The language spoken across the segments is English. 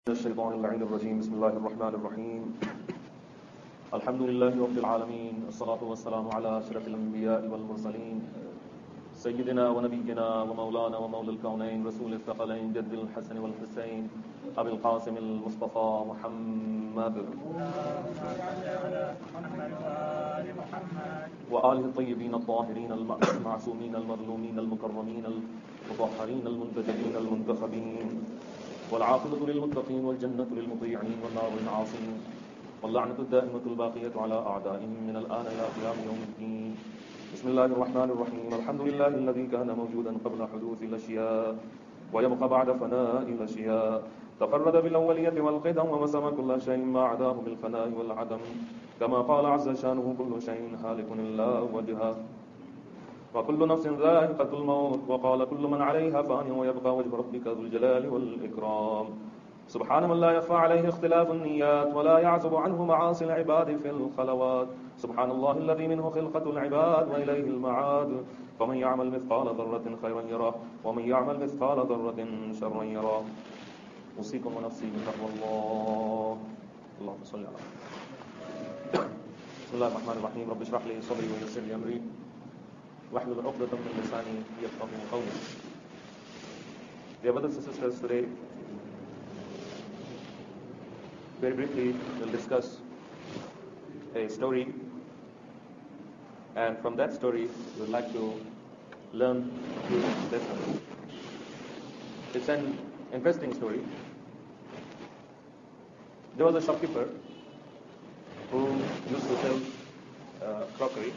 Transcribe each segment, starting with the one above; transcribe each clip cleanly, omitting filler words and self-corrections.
الشيطان اللعين الرجيم بسم الله الرحمن الرحيم الحمد لله رب العالمين الصلاة والسلام على أشرف الأنبياء والمرسلين سيدنا ونبينا ومولانا ومولى الكونين رسول الثقلين جد الحسن والحسين أبي القاسم المصطفى محمد وآله الطيبين الطاهرين المعصومين المظلومين المكرمين المطهرين المنتجبين المنتخبين والعاقبة للمتقين والجنة للمطيعين والنار للعاصين واللعنة الدائمة الباقية على أعدائهم من الآن إلى قيام يوم الدين بسم الله الرحمن الرحيم الحمد لله الذي كان موجودا قبل حدوث الأشياء ويبقى بعد فناء الأشياء تفرد بالأولية والقدم ومسم كل شيء ما عداه بالفناء والعدم كما قال عز شانه كل شيء هالك إلا وجهه وكل نفس ذائقة الموت وقال كل من عليها فان ويبقى وجه ربك ذو الجلال والإكرام سبحان من لا يخفى عليه اختلاف النيات ولا يعزب عنه معاصي العباد في الخلوات سبحان الله الذي منه خلقة العباد وإليه المعاد فمن يعمل مثقال ذرة خيرا يراه ومن يعمل مثقال ذرة شرا يراه أوصيكم ونفسي بتقوى الله اللهم صل على بسم الله الرحمن الرحيم رب اشرح لي صدري ويسر لي أمري واحلل عقدة من لساني يفقهوا قولي. Dear brothers and sisters, today very briefly we'll discuss a story, and from that story we'd like to learn a few lessons. It's an interesting story. There was a shopkeeper who used to sell crockery,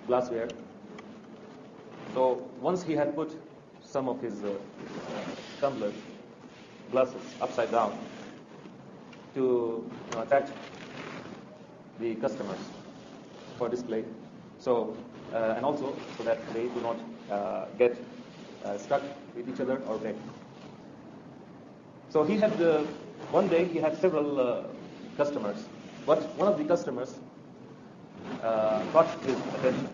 glassware. So once he had put some of his tumblers, glasses, upside down to attract the customers for display. So and also so that they do not get stuck with each other or break. So he had one day he had several customers, but one of the customers caught his attention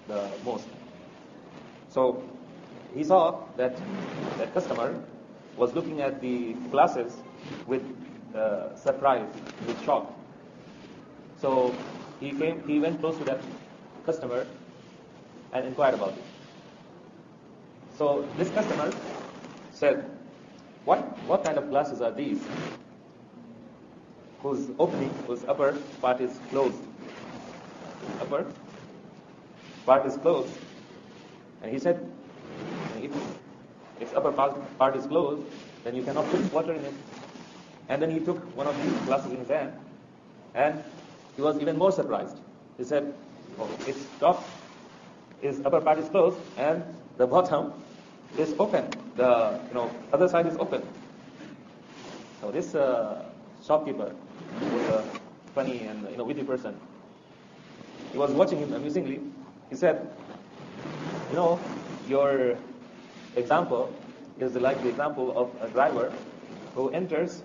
the most. So he saw that that customer was looking at the glasses with surprise, with shock. So he went close to that customer and inquired about it. So this customer said, what kind of glasses are these? Whose upper part is closed. Upper part is closed. And he said, if its upper part is closed, then you cannot put water in it. And then he took one of these glasses in his hand, and he was even more surprised. He said, its upper part is closed, and the bottom is open. The other side is open. So this shopkeeper was a funny and witty person. He was watching him amusingly. He said, your example is like the example of a driver who enters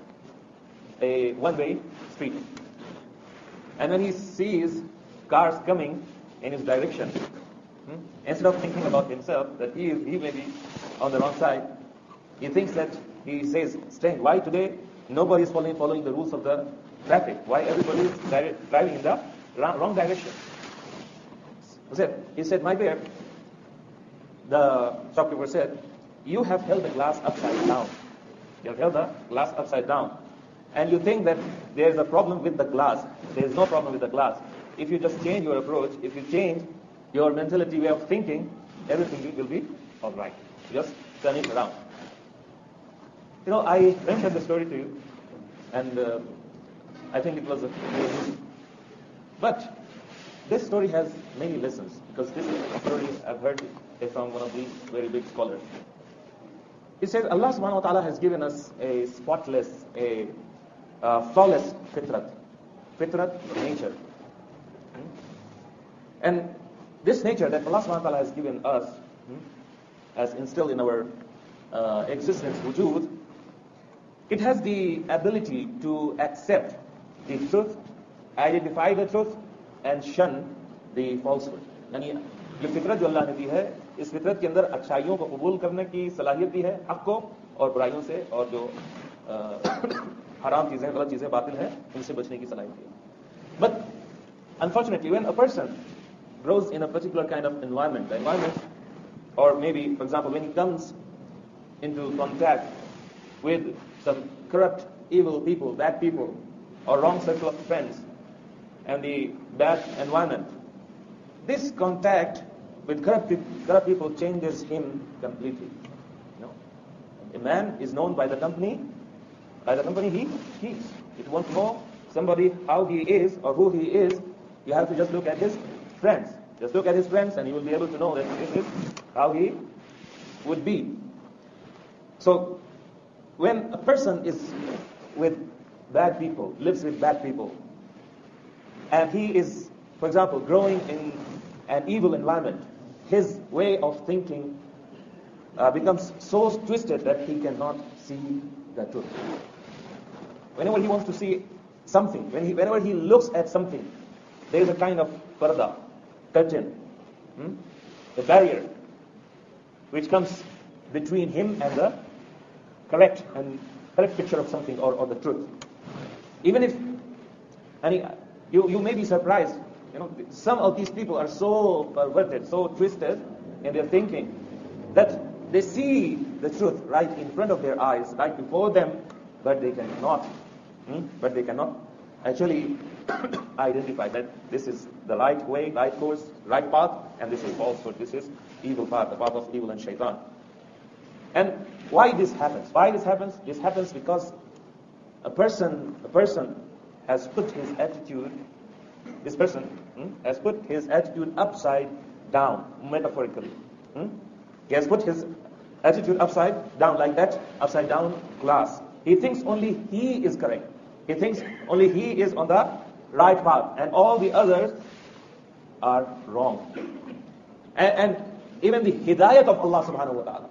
a one-way street. And when he sees cars coming in his direction, instead of thinking about himself that he may be on the wrong side, he says, why today nobody is following the rules of the traffic? Why everybody is driving in the wrong direction? He said, my dear, the shopkeeper said, you have held the glass upside down. You have held the glass upside down. And you think that there is a problem with the glass. There is no problem with the glass. If you just change your approach, if you change your mentality, way of thinking, everything will be all right. Just turn it around. I mentioned the story to you, and I think it was a but this story has many lessons, because this story I've heard it from one of the very big scholars. He says Allah subhanahu wa ta'ala has given us a spotless, a flawless fitrat nature. And this nature that Allah subhanahu wa ta'ala has given us, as instilled in our existence, wujud, it has the ability to accept the truth, identify the truth, and shun the falsehood. यानी ये फितरत जो अल्लाह ने दी है, इस फितरत के अंदर अच्छाइयों को कबूल करने की सलाहियत दी है, हक को, और बुराइयों से और जो haram cheezein, galat cheezein, batil hai, inse bachne ki salahiyat hai. But unfortunately, when a person grows in a particular kind of environment, the environment, or maybe, for example, when he comes into contact with some corrupt, evil people, bad people, or wrong circle of friends, and the bad environment, this contact with corrupt people changes him completely. You know, a man is known by the company he keeps. If you want to know somebody how he is or who he is, you have to just look at his friends. Just look at his friends and you will be able to know that this is how he would be. So, when a person is with bad people, lives with bad people, and he is, for example, growing in an evil environment, his way of thinking becomes so twisted that he cannot see the truth. Whenever he wants to see something, whenever he looks at something, there is a kind of parda, curtain, a barrier, which comes between him and the correct picture of something or the truth. Even if, you may be surprised, some of these people are so perverted, so twisted in their thinking, that they see the truth right in front of their eyes, right before them, but they cannot actually identify that this is the right way, right course, right path, and this is falsehood, this is evil path, the path of evil and shaitan. And why this happens? This happens because a person has put his attitude, this person has put his attitude upside down, metaphorically. He has put his attitude upside down, like that upside down glass. He thinks only he is correct. He thinks only he is on the right path, and all the others are wrong. And even the hidayat of Allah subhanahu wa ta'ala,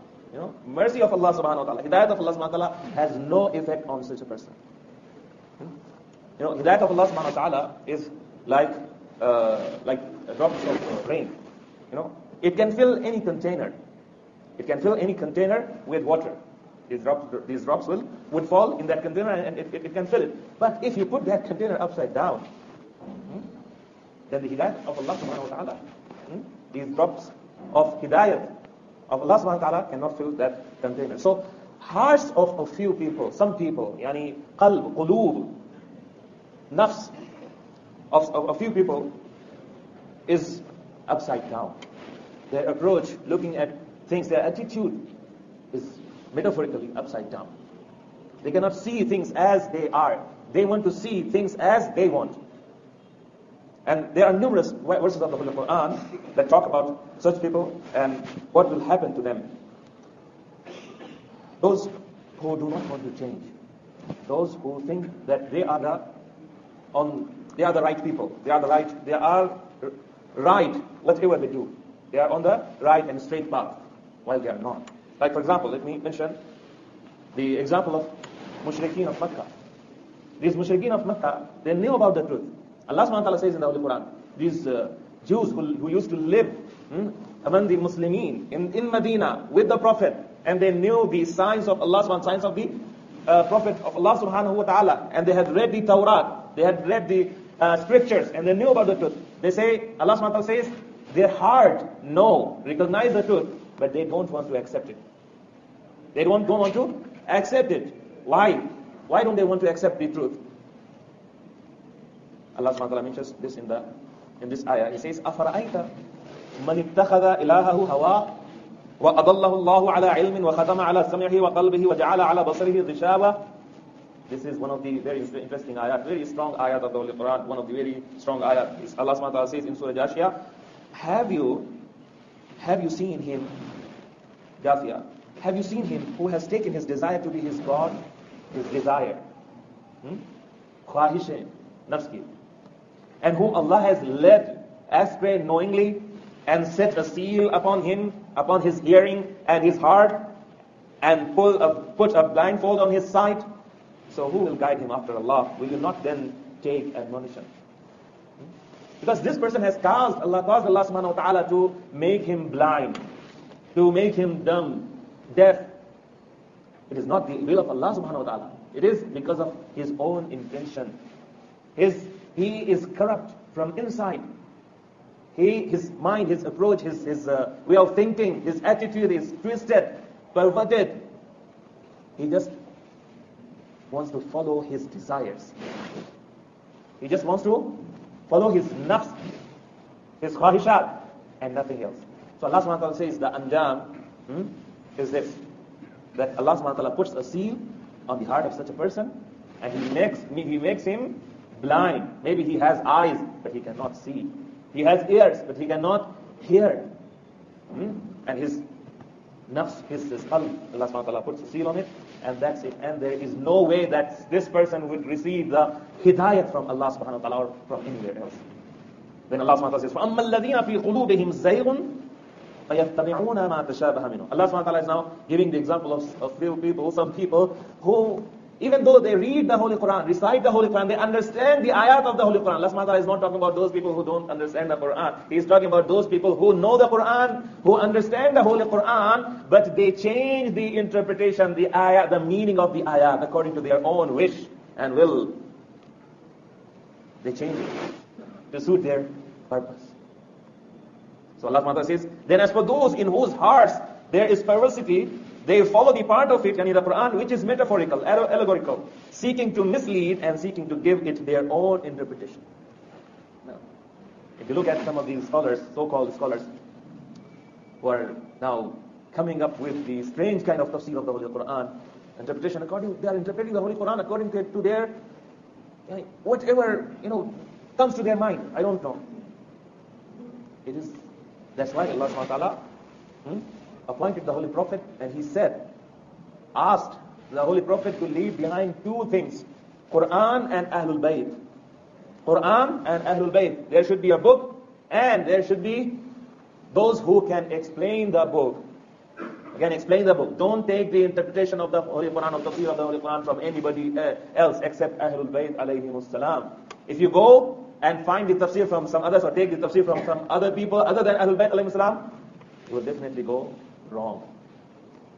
mercy of Allah subhanahu wa ta'ala, hidayat of Allah subhanahu wa ta'ala has no effect on such a person. Hidayat of Allah subhanahu wa ta'ala is like drops of rain. It can fill any container. It can fill any container with water. These drops would fall in that container and it can fill it. But if you put that container upside down, then the hidayat of Allah subhanahu wa ta'ala, these drops of hidayat of Allah subhanahu wa ta'ala cannot fill that container. So hearts of a few people, some people, qalb, quloob, nafs of a few people is upside down. Their approach, looking at things, their attitude is metaphorically upside down. They cannot see things as they are. They want to see things as they want. And there are numerous verses of the Holy Quran that talk about such people and what will happen to them. Those who do not want to change, those who think that they are the right people, they are right whatever they do. They are on the right and straight path, while they are not. Like, for example, let me mention the example of mushrikeen of Makkah. These mushrikeen of Makkah, they knew about the truth. Allah subhanahu wa ta'ala says in the Holy Quran, these Jews who used to live among the Muslimin in Medina with the Prophet, and they knew the signs of Allah subhanahu wa ta'ala, signs of the Prophet of Allah subhanahu wa ta'ala, and they had read the Torah, they had read the scriptures, and they knew about the truth. They say, Allah subhanahu wa ta'ala says, their heart recognize the truth, but they don't want to accept it. They don't want to accept it. Why? Why don't they want to accept the truth? Allah subhanahu wa ta'ala mentions this in this ayah. He says, أَفَرَأَيْتَ مَنِ اتَّخَذَ إِلَهَهُ هَوَاهُ وَأَضَلَّهُ اللَّهُ عَلَى عِلْمٍ وَخَتَمَ عَلَى سَمْعِهِ وَقَلْبِهِ وَجَعَلَ عَلى بَصَرِهِ غِشَاوَةً. This is one of the very interesting ayat, very strong ayat of the Holy Quran, one of the very strong ayat. Allah subhanahu wa ta'ala says in Surah Jashiyah, Have you seen him, Jafia? Have you seen him who has taken his desire to be his God? His desire. Khwahish nafs ki. And whom Allah has led astray knowingly and set a seal upon him, upon his hearing and his heart, and put a blindfold on his sight. So who will guide him after Allah? Will you not then take admonition? Because this person has caused Allah subhanahu wa ta'ala to make him blind, to make him dumb, deaf. It is not the will of Allah subhanahu wa ta'ala. It is because of his own intention. He is corrupt from inside. His mind, his approach, his way of thinking, his attitude is twisted, perverted. He just wants to follow his desires. He just wants to follow his nafs, his khahishat, and nothing else. So Allah subhanahu wa ta'ala says the anjam is this, that Allah subhanahu wa ta'ala puts a seal on the heart of such a person, and he makes him blind. Maybe he has eyes, but he cannot see. He has ears, but he cannot hear. And his nafs, his qalb, Allah subhanahu wa ta'ala puts a seal on it, and that's it. And there is no way that this person would receive the hidayat from Allah subhanahu wa ta'ala or from anywhere else. Then Allah subhanahu wa ta'ala says, فَأَمَّا الَّذِينَ فِي قُلُوبِهِمْ زَيْغٌ فَيَتَّبِعُونَ مَا تَشَابَهَ مِنْهُ. Allah subhanahu wa ta'ala is now giving the example of few people, some people who, even though they read the Holy Quran, recite the Holy Quran, they understand the ayat of the Holy Quran. Allah subhanahu wa ta'ala is not talking about those people who don't understand the Quran. He is talking about those people who know the Quran, who understand the Holy Quran, but they change the interpretation, the ayat, the meaning of the ayat according to their own wish and will. They change it to suit their purpose. So Allah subhanahu wa ta'ala says, then as for those in whose hearts there is perversity, they follow the part of it, yani the Quran, which is metaphorical, allegorical, seeking to mislead and seeking to give it their own interpretation. Now, if you look at some of these scholars, so-called scholars, who are now coming up with the strange kind of tafsir of the Holy Quran, interpretation they are interpreting the Holy Quran according to their, whatever, comes to their mind. I don't know. That's why Allah subhanahu wa ta'ala appointed the Holy Prophet, and he asked the Holy Prophet to leave behind two things, Quran and Ahlul Bayt. Quran and Ahlul Bayt. There should be a book, and there should be those who can explain the book. Again, explain the book. Don't take the interpretation of the Holy Quran, of the tafsir of the Holy Quran from anybody else except Ahlul Bayt alayhimus salam. If you go and find the tafsir from some others, or take the tafsir from some other people other than Ahlul Bayt alayhimus salam, you will definitely go wrong.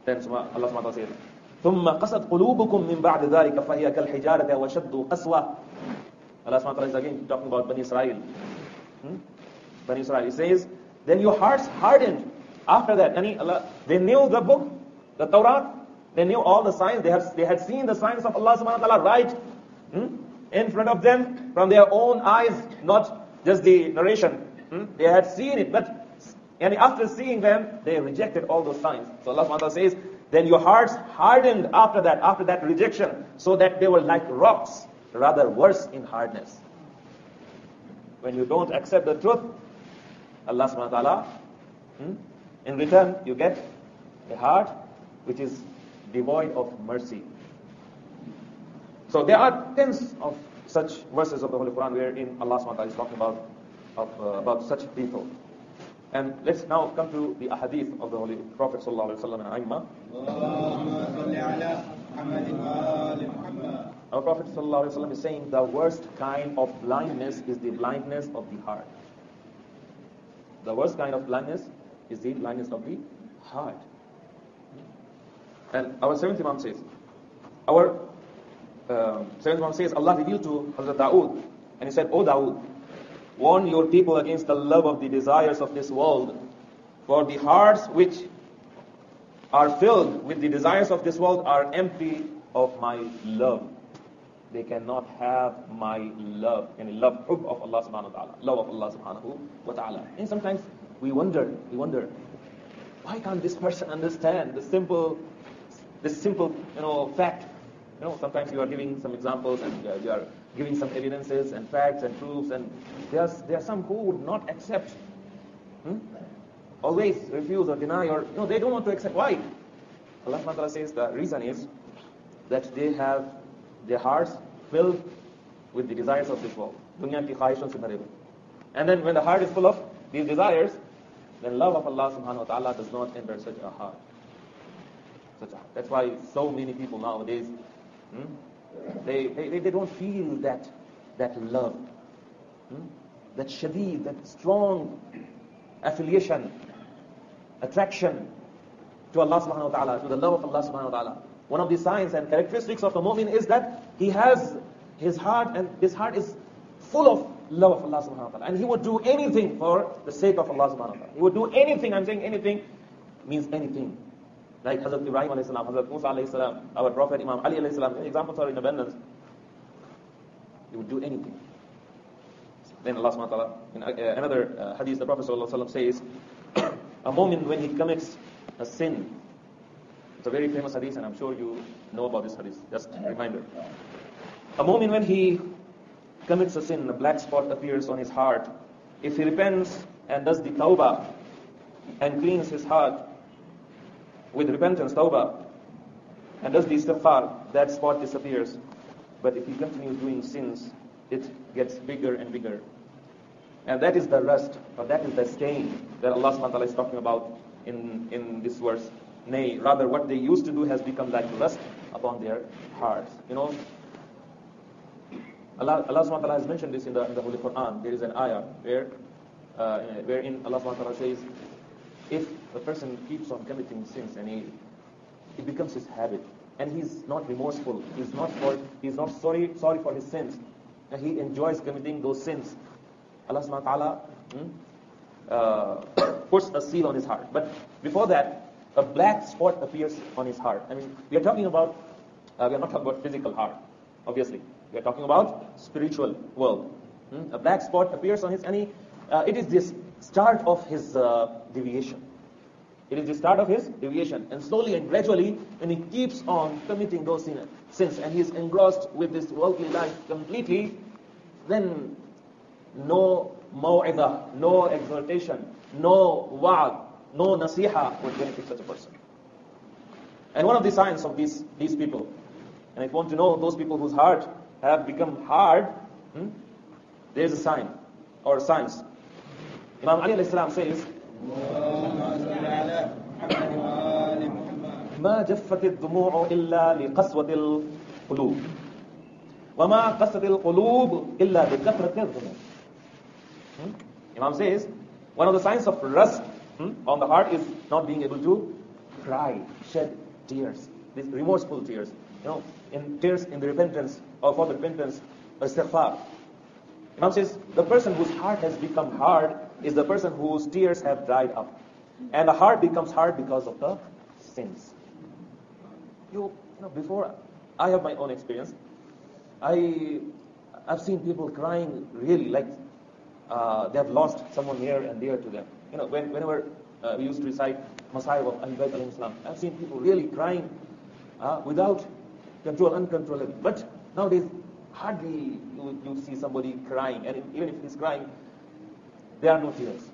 Then Allah subhanahu wa ta'ala says, ثُمَّ قَسَتْ قُلُوبُكُم مِّن بَعْدِ ذَلِكَ فَهِيَ كَالْحِجَارَةِ وَشَدُّ قَسْوَةً. Allah subhanahu wa ta'ala is again talking about Bani Israel. Bani Israel. He says, then your hearts hardened after that. They knew the book, the Torah, they knew all the signs, they had seen the signs of Allah subhanahu wa ta'ala right in front of them from their own eyes, not just the narration. They had seen it, but after seeing them, they rejected all those signs. So Allah subhanahu wa ta'ala says, then your hearts hardened after that rejection, so that they were like rocks, rather worse in hardness. When you don't accept the truth, Allah subhanahu wa ta'ala, in return, you get a heart which is devoid of mercy. So there are tens of such verses of the Holy Quran wherein Allah subhanahu wa ta'ala is talking about such people. And let's now come to the ahadith of the Holy Prophet sallallahu alaihi wasallam and Aimma. Our Prophet sallallahu alaihi wasallam is saying the worst kind of blindness is the blindness of the heart. The worst kind of blindness is the blindness of the heart. And our seventh Imam says, Allah revealed to Hazrat Dawood, and he said, O Dawood, warn your people against the love of the desires of this world, for the hearts which are filled with the desires of this world are empty of my love. They cannot have my love, and love of Allah subhanahu wa ta'ala, love of Allah subhanahu wa ta'ala. And sometimes we wonder, why can't this person understand this simple fact? Sometimes you are giving some examples, and you are giving some evidences and facts and proofs, and there are some who would not accept, always refuse or deny, or they don't want to accept. Why? Allah subhanahu wa ta'ala says the reason is that they have their hearts filled with the desires of this world. And then when the heart is full of these desires, then love of Allah subhanahu wa ta'ala does not enter such a heart. That's why so many people nowadays, they don't feel that love, that shadeed, that strong affiliation, attraction to Allah subhanahu wa ta'ala, to the love of Allah subhanahu wa ta'ala. One of the signs and characteristics of a mu'min is that he has his heart, and his heart is full of love of Allah subhanahu wa ta'ala. And he would do anything for the sake of Allah subhanahu wa ta'ala. He would do anything. I'm saying anything means anything. Like Hazrat Ibrahim alayhi salam, Hazrat Musa alayhi salam, our Prophet Imam Ali alayhi salam. Examples are in abundance. He would do anything. Then Allah subhanahu wa ta'ala, in another hadith, the Prophet sallallahu alayhi wa sallam says, a mu'min when he commits a sin, it's a very famous hadith and I'm sure you know about this hadith, just a reminder. A mu'min when he commits a sin, a black spot appears on his heart. If he repents and does the tawbah and cleans his heart with repentance, tawbah, and does the istighfar, that spot disappears. But if he continues doing sins, it gets bigger and bigger. And that is the rust, or that is the stain that Allah subhanahu wa ta'ala is talking about in this verse. Nay, rather what they used to do has become like rust upon their hearts. You know, Allah subhanahu wa ta'ala has mentioned this in the Holy Quran. There is an ayah wherein Allah subhanahu wa ta'ala says, if a person keeps on committing sins and it becomes his habit, and he's not remorseful, he's not sorry for his sins, and he enjoys committing those sins, Allah subhanahu wa ta'ala puts a seal on his heart. But before that, a black spot appears on his heart. I mean, we are not talking about physical heart, obviously. We are talking about spiritual world. A black spot appears on his, and it is this start of his deviation. It is the start of his deviation. And slowly and gradually, when he keeps on committing those sins, and he is engrossed with this worldly life completely, then no maw'idah, no exhortation, no wa'ad, no nasiha would benefit such a person. And one of the signs of these people, and if you want to know those people whose heart have become hard, there is a sign, or signs. Imam Ali alayhi salam says, ما جفت الدموع إلا لقسوة القلوب وما قست القلوب إلا لكثرة الذنوب. Imam says, one of the signs of rust on the heart is not being able to cry, shed tears, these remorseful tears. You know, in tears in the repentance, or for the repentance, or istighfar. Imam says, the person whose heart has become hard is the person whose tears have dried up. And the heart becomes hard because of the sins. You know, before I have my own experience, I've seen people crying really like they have lost someone near and dear to them. You know, whenever we used to recite Masahib of Ahlul Bayt alayhim salam, I've seen people really crying without control, uncontrollable. But nowadays, hardly you see somebody crying, and even if he's crying, there are no tears.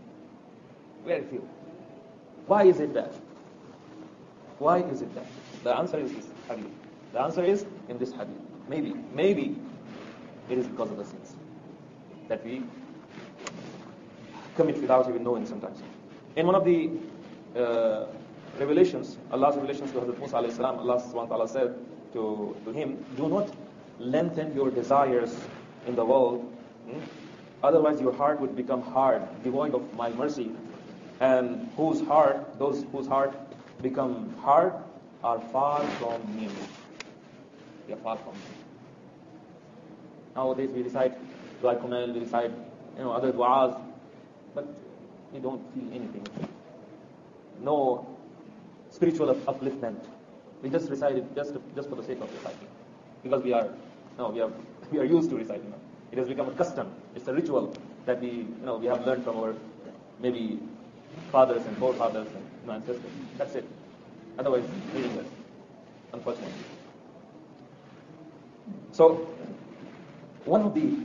Very few. Why is it that? Why is it that? The answer is this hadith. The answer is in this hadith. Maybe it is because of the sins that we commit without even knowing sometimes. In one of the revelations, Allah's revelations to Hazrat Musa alayhi salam, Allah subhanahu wa ta'ala said to him, do not lengthen your desires in the world, otherwise your heart would become hard, devoid of my mercy, and those whose heart become hard are far from me. They are far from me. Nowadays we recite Dua al-Kumail, we recite other du'as, but we don't feel anything. No spiritual upliftment. We just recite it just for the sake of reciting, because we are used to reciting. It has become a custom. It's a ritual that we have learned from our maybe fathers and forefathers and ancestors. That's it. Otherwise, meaningless, unfortunately. So, one of the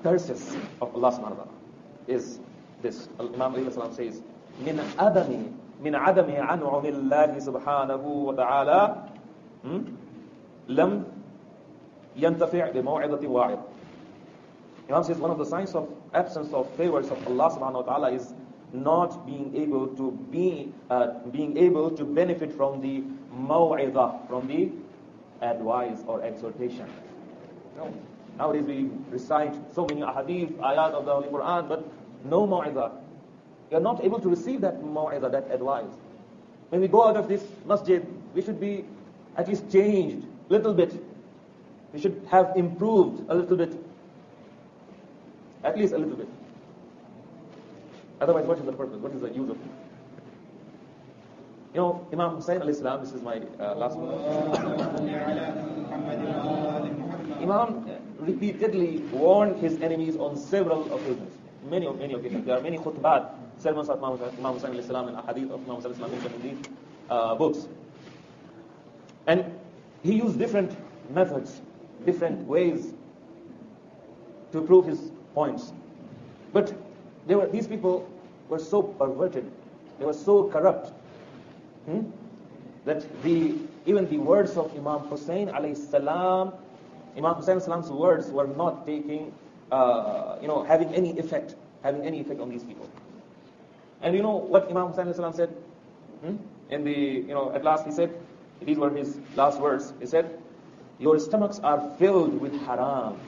curses of Allah subhanahu wa ta'ala is this. Imam Ali says, min adami an'umi Allah subhanahu wa ta'ala lam yantafi' bi maw'idati wa'id. Imam says one of the signs of absence of favors of Allah subhanahu wa ta'ala is not being able to benefit from the maw'idah, from the advice or exhortation. Nowadays we recite so many ahadith, ayat of the Holy Quran, but no maw'idah. You are not able to receive that maw'idah, that advice. When we go out of this masjid, we should be at least changed a little bit. We should have improved a little bit. At least a little bit. Otherwise, what is the purpose? What is the use of it? You know, Imam Hussain alayhi salam, this is my last one. Imam repeatedly warned his enemies on several occasions. Many occasions. There are many khutbah, sermons of Imam Hussain alayhi salam and ahadith of Imam Hussain alayhi salam mentioned in these books. And he used different methods, different ways to prove his points. But these people were so perverted, they were so corrupt, that even the words of Imam Hussain alayhi salam, Imam Hussain alayhi salam's words were not taking, having any effect on these people. And you know what Imam Hussain alayhi salam said? At last he said, these were his last words. He said, "Your stomachs are filled with haram.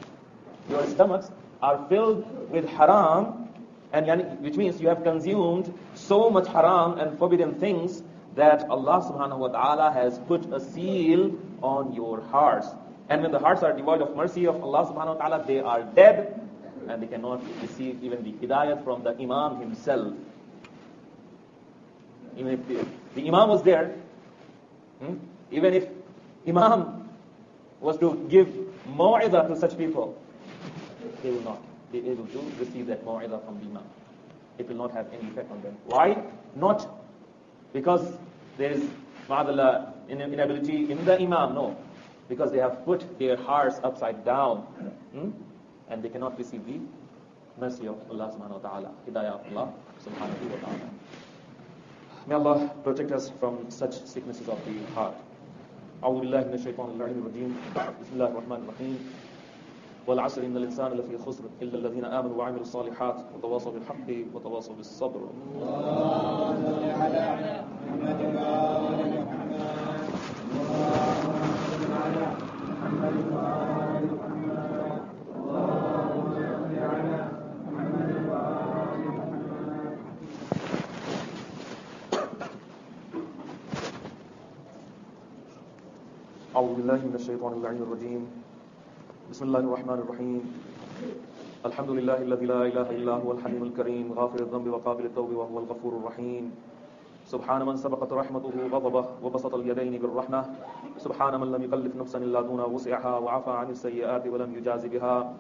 Your stomachs are filled with haram, and which means you have consumed so much haram and forbidden things that Allah subhanahu wa ta'ala has put a seal on your hearts. And when the hearts are devoid of mercy of Allah subhanahu wa ta'ala, they are dead, and they cannot receive even the hidayat from the Imam himself." Even if the Imam was there, even if Imam was to give mau'idah to such people, they will not be able to receive that mau'idah from the Imam. It will not have any effect on them. Why? Not because there is ma'adallah inability in the Imam, no. Because they have put their hearts upside down, and they cannot receive the mercy of Allah subhanahu wa ta'ala, hidayah of Allah subhanahu wa ta'ala. May Allah protect us from such sicknesses of the heart. أعوذ بالله من الشيطان اللعين الرجيم. بسم الله الرحمن الرحيم. والعصر إن الإنسان لفي خسر إلا الذين آمنوا وعملوا الصالحات وتواصوا بالحق وتواصوا بالصبر. أعوذ بالله من الشيطان اللعين الرجيم. بسم الله الرحمن الرحيم. الحمد لله الذي لا إله إلا هو الحليم الكريم غافر الذنب وقابل التوب وهو الغفور الرحيم. سبحان من سبقت رحمته غضبه وبسط اليدين بالرحمة. سبحان من لم يكلف نفسا إلا دون وسعها وعفى عن السيئات ولم يجاز بها.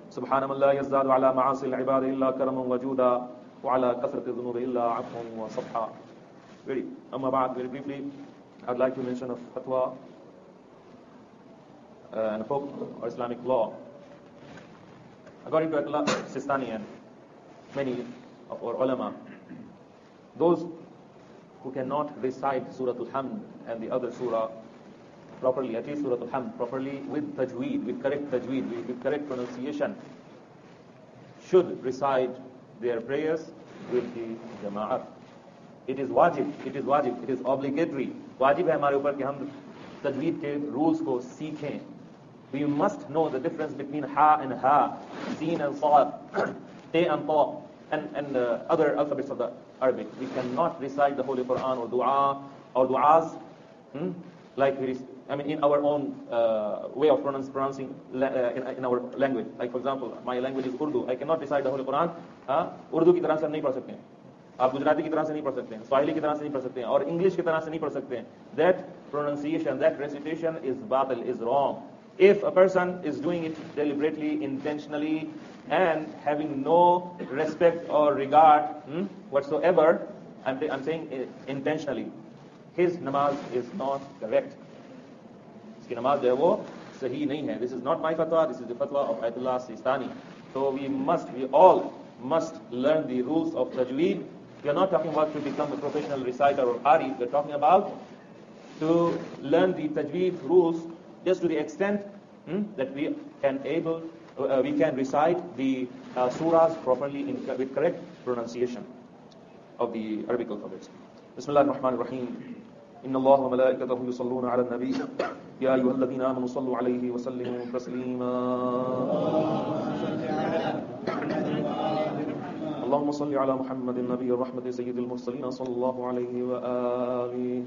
سبحان من لا يزداد على معاصي العباد إلا كرما وجودا وعلى كثرة الذنوب إلا عفوا وصفحا. أما بعد, very briefly, I'd like to mention a fatwa and a book or Islamic law. According to Ayatollah Sistani and many of our ulama, those who cannot recite Surah Al-Hamd and the other surah properly, at least Surah Al-Hamd properly, with tajweed, with correct pronunciation, should recite their prayers with the jama'at. It is wajib, it is obligatory. Wajib hai hamare upar ki hum tajweed ke rules ko seekhein. We must know the difference between ha and ha, sin and sad, te and ta, and other alphabets of the Arabic. We cannot recite the Holy Quran or du'as, like in our own way of pronouncing in our language. Like for example, my language is Urdu. I cannot recite the Holy Quran. Urdu की तरह से नहीं पढ़ सकते हैं. आप गुजराती की तरह से नहीं पढ़ सकते हैं, स्वाहिली की तरह से नहीं पढ़ सकते हैं, और इंग्लिश की तरह से नहीं पढ़ सकते हैं. That pronunciation, that recitation is batil, is wrong. If a person is doing it deliberately, intentionally, and having no respect or regard whatsoever, I'm saying intentionally, his namaz is not correct. His namaz जो है वो सही नहीं है. This is not my fatwa, this is the fatwa of Ayatollah Sistani. So we all must learn the rules of tajweed. We are not talking about to become a professional reciter or qari. We are talking about to learn the tajweed rules just to the extent that we can recite the surahs properly with correct pronunciation of the Arabic alphabets. Bismillah ar-Rahman ar-Rahim. Inna Allah wa malaikatahu yusalluna ala nabi ya ayyuhal ladhina amanu sallu alayhi wa sallimu taslima. اللهم صل على محمد النبي الرحمة سيد المرسلين صلى الله عليه وآله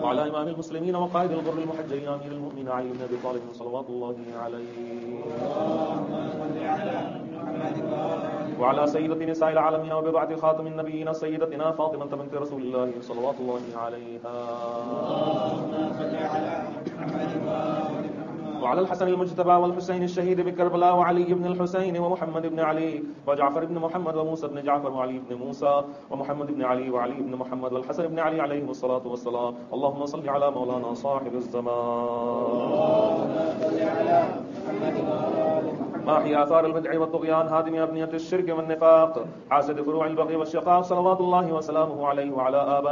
وعلى إمام المسلمين وقائد الغر المحجلين أمير المؤمنين علي بن أبي طالب صلوات الله عليه وعلى سيدة نساء العالمين وبضعة خاتم النبيين سيدتنا فاطمة بنت رسول الله صلوات الله عليها وعلى الحسن المجتبى والحسين الشهيد بكربلاء وعلي بن الحسين ومحمد بن علي وجعفر بن محمد وموسى بن جعفر وعلي بن موسى ومحمد بن علي وعلي بن محمد والحسن بن علي عليهم الصلاة والسلام. اللهم صل على مولانا صاحب الزمان ماحي آثار البدع والطغيان هادم أبنية الشرك والنفاق حاسد فروع البغي والشقاق صلوات الله وسلامه عليه وعلى آبائه